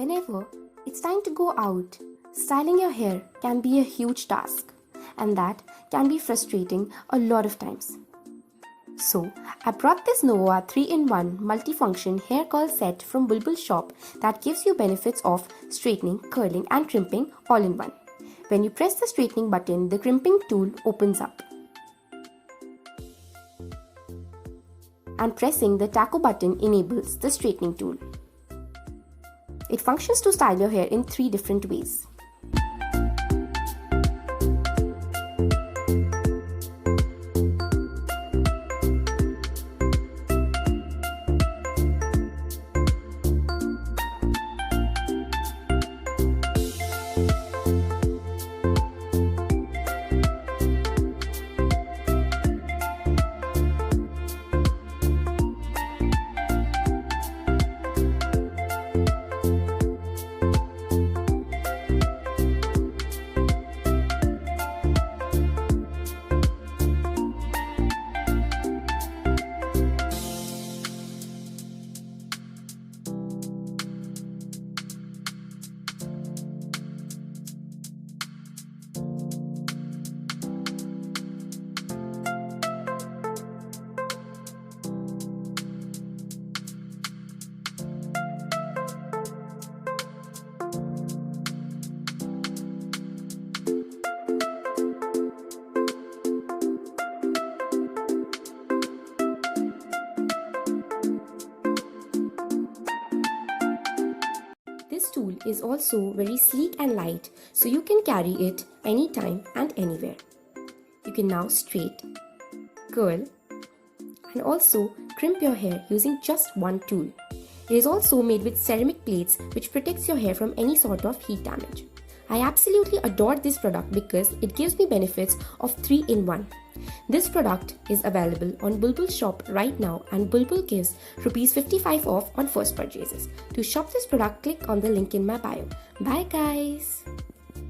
Whenever it's time to go out, styling your hair can be a huge task, and that can be frustrating a lot of times. So, I brought this Nova 3-in-1 multifunction hair curl set from Bulbul shop that gives you benefits of straightening, curling and crimping all in one. When you press the straightening button, the crimping tool opens up. And pressing the taco button enables the straightening tool. It functions to style your hair in 3 different ways. This tool is also very sleek and light, so you can carry it anytime and anywhere. You can now straight, curl and also crimp your hair using just one tool. It is also made with ceramic plates which protects your hair from any sort of heat damage. I absolutely adore this product because it gives me benefits of 3-in-1. This product is available on Bulbul shop right now, and Bulbul gives ₹55 off on first purchases. To shop this product, click on the link in my bio. Bye guys!